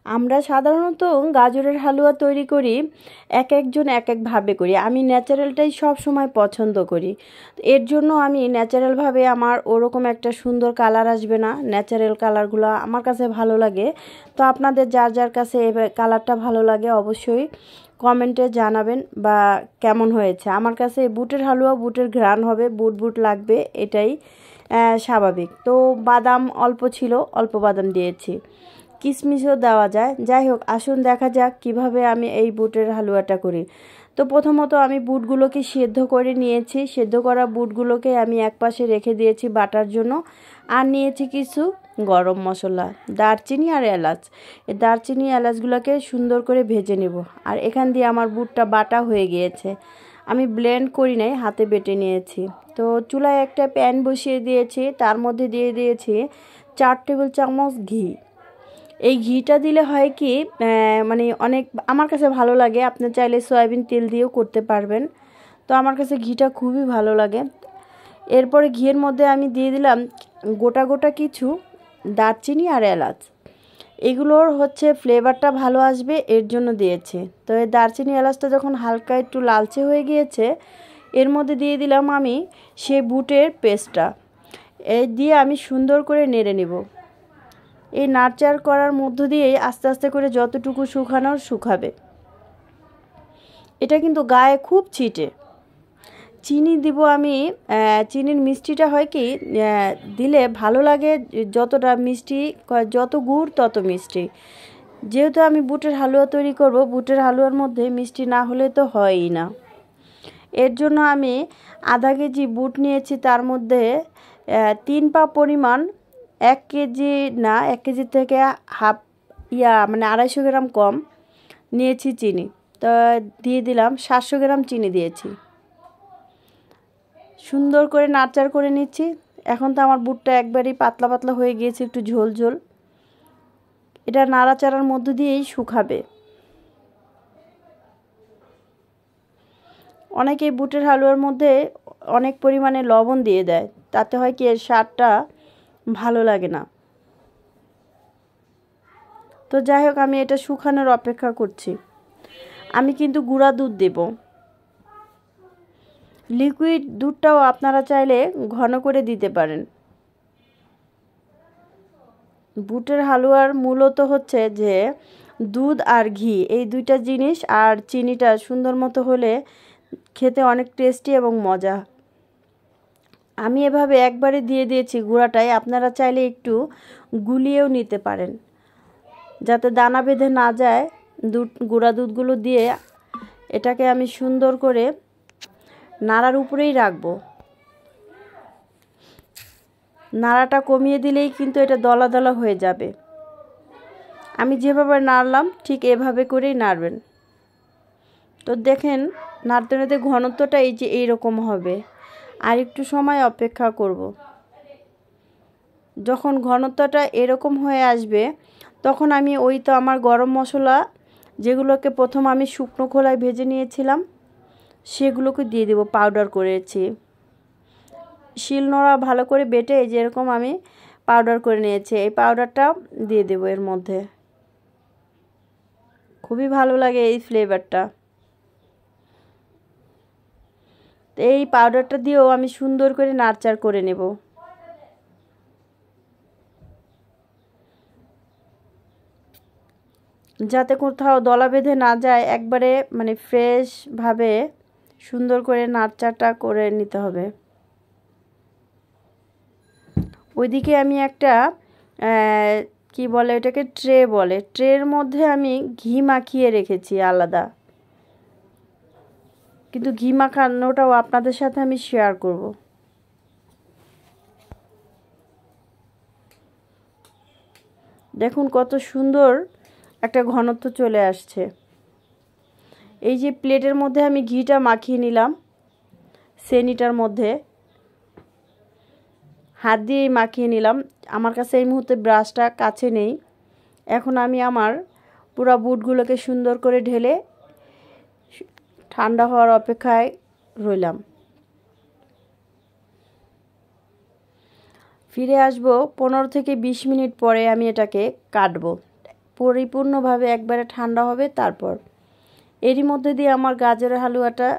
আমরা সাধারণত গাজরের হালুয়া তৈরি করি এক একজন এক একভাবে করি। আমি ন্যাচারালটাই সব সময় পছন্দ করি। এর জন্য আমি ন্যাচারালভাবে আমার ওরকম একটা সুন্দর কালার আসবে না, ন্যাচারাল কালারগুলো আমার কাছে ভালো লাগে। তো আপনাদের যার যার কাছে এই কালারটা ভালো লাগে অবশ্যই কমেন্টে জানাবেন বা কেমন হয়েছে। আমার কাছে বুটের হালুয়া, বুটের ঘ্রাণ হবে, বুট বুট লাগবে, এটাই স্বাভাবিক। তো বাদাম অল্প ছিল, অল্প বাদাম দিয়েছি, কিশমিশও দেওয়া যায়। যাই হোক, আসুন দেখা যাক কিভাবে আমি এই বুটের হালুয়াটা করি। তো প্রথমত আমি বুটগুলোকে সেদ্ধ করে নিয়েছি। সেদ্ধ করা বুটগুলোকে আমি একপাশে রেখে দিয়েছি বাটার জন্য। আর নিয়েছি কিছু গরম মশলা, দারচিনি আর এলাচ। এই দারচিনি এলাচগুলোকে সুন্দর করে ভেজে নেব। আর এখান দিয়ে আমার বুটটা বাটা হয়ে গিয়েছে, আমি ব্লেন্ড করি নাই, হাতে বেটে নিয়েছি। তো চুলায় একটা প্যান বসিয়ে দিয়েছি, তার মধ্যে দিয়ে দিয়েছি 4 টেবিল চামচ ঘি। এই ঘিটা দিলে হয় কি, মানে অনেক আমার কাছে ভালো লাগে। আপনি চাইলে সয়াবিন তেল দিয়েও করতে পারবেন। তো আমার কাছে ঘিটা খুবই ভালো লাগে। এরপরে ঘিয়ের মধ্যে আমি দিয়ে দিলাম গোটা গোটা কিছু দারচিনি আর এলাচ। এগুলোর হচ্ছে ফ্লেভারটা ভালো আসবে, এর জন্য দিয়েছি। তো এই দারচিনি এলাচটা যখন হালকা একটু লালচে হয়ে গিয়েছে, এর মধ্যে দিয়ে দিলাম আমি সেই বুটের পেস্টটা। এই দিয়ে আমি সুন্দর করে নেড়ে নেব। এই নাড়চাড় করার মধ্য দিয়েই আস্তে আস্তে করে যতটুকু শুকানোর শুকাবে। এটা কিন্তু গায়ে খুব ছিটে। চিনি দিব আমি। চিনির মিষ্টিটা হয় কি, দিলে ভালো লাগে, যতটা মিষ্টি যত গুড় তত মিষ্টি। যেহেতু আমি বুটের হালুয়া তৈরি করব, বুটের হালুয়ার মধ্যে মিষ্টি না হলে তো হয়ই না। এর জন্য আমি আধা কেজি বুট নিয়েছি, তার মধ্যে 3 পা পরিমাণ, 1 কেজি না, 1 কেজি থেকে হাফ মানে 250 গ্রাম কম নিয়েছি চিনি। তো দিয়ে দিলাম 700 গ্রাম চিনি দিয়েছি। সুন্দর করে নাড়চাড় করে নিচ্ছি। এখন তো আমার বুটটা একবারেই পাতলা পাতলা হয়ে গিয়েছে, একটু ঝোল ঝোল। এটা নাড়াচাড়ার মধ্য দিয়েই শুকাবে। অনেকে বুটের হালুয়ার মধ্যে অনেক পরিমাণে লবণ দিয়ে দেয়, তাতে হয় কি এর স্বাদটা ভালো লাগে না। তো যাই হোক, আমি এটা শুকানোর অপেক্ষা করছি। আমি কিন্তু গুঁড়া দুধ দেব। লিকুইড দুধটাও আপনারা চাইলে ঘন করে দিতে পারেন। বুটের হালুয়ার মূলত হচ্ছে যে দুধ আর ঘি, এই দুইটা জিনিস, আর চিনিটা সুন্দর মতো হলে খেতে অনেক টেস্টি এবং মজা। আমি এভাবে একবারে দিয়ে দিয়েছি গুঁড়াটাই, আপনারা চাইলে একটু গুলিয়েও নিতে পারেন, যাতে দানা বেঁধে না যায়। গুঁড়া দুধগুলো দিয়ে এটাকে আমি সুন্দর করে নাড়ার উপরেই রাখবো। নাড়াটা কমিয়ে দিলেই কিন্তু এটা দলা দলা হয়ে যাবে। আমি যেভাবে নাড়লাম ঠিক এভাবে করেই নাড়বেন। তো দেখেন, নাড়তে নাড়তে ঘনত্বটা এই যে এইরকম হবে। আর একটু সময় অপেক্ষা করব। যখন ঘনত্বটা এরকম হয়ে আসবে, তখন আমি ওই তো আমার গরম মশলা যেগুলোকে প্রথম আমি শুকনো খোলায় ভেজে নিয়েছিলাম, সেগুলোকে দিয়ে দেব, পাউডার করেছি। শিলনোড়া ভালো করে বেটে যেরকম আমি পাউডার করে নিয়েছি, এই পাউডারটা দিয়ে দেব এর মধ্যে। খুবই ভালো লাগে এই ফ্লেভারটা। এই পাউডারটা দিয়েও আমি সুন্দর করে নাড়চাড় করে নেব। যাতে কোথাও দলা বেঁধে না যায়, একবারে মানে ফ্রেশভাবে সুন্দর করে নাড়চাড়টা করে নিতে হবে। ওইদিকে আমি একটা কি বলে এটাকে, ট্রে বলে, ট্রের মধ্যে আমি ঘি মাখিয়ে রেখেছি আলাদা। কিন্তু ঘি মাখানোটাও আপনাদের সাথে আমি শেয়ার করব। দেখুন কত সুন্দর একটা ঘনত্ব চলে আসছে। এই যে প্লেটের মধ্যে আমি ঘিটা মাখিয়ে নিলাম, সেনিটার মধ্যে হাত দিয়ে মাখিয়ে নিলাম। আমার কাছে এই মুহূর্তে ব্রাশটা কাছে নেই। এখন আমি আমার পুরো বুটগুলোকে সুন্দর করে ঢেলে ঠান্ডা হওয়ার অপেক্ষায় রইলাম। ফিরে আসব 15 থেকে 20 মিনিট পরে। আমি এটাকে কাটবো। পরিপূর্ণভাবে একবারে ঠান্ডা হবে তারপর। এরই মধ্যে দিয়ে আমার গাজরের হালুয়াটা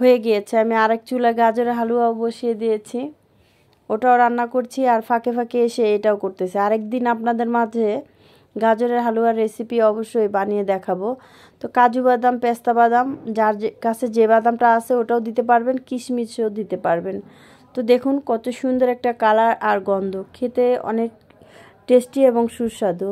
হয়ে গিয়েছে। আমি আরেক চুলায় গাজরের হালুয়াও বসিয়ে দিয়েছি, ওটাও রান্না করছি আর ফাঁকে ফাঁকে এসে এটাও করতেছি। আরেকদিন আপনাদের মাঝে গাজরের হালুয়ার রেসিপি অবশ্যই বানিয়ে দেখাবো। তো কাজু বাদাম, পেস্তা বাদাম, যার কাছে যে বাদামটা আছে ওটাও দিতে পারবেন, কিশমিশও দিতে পারবেন। তো দেখুন কত সুন্দর একটা কালার আর গন্ধ, খেতে অনেক টেস্টি এবং সুস্বাদু।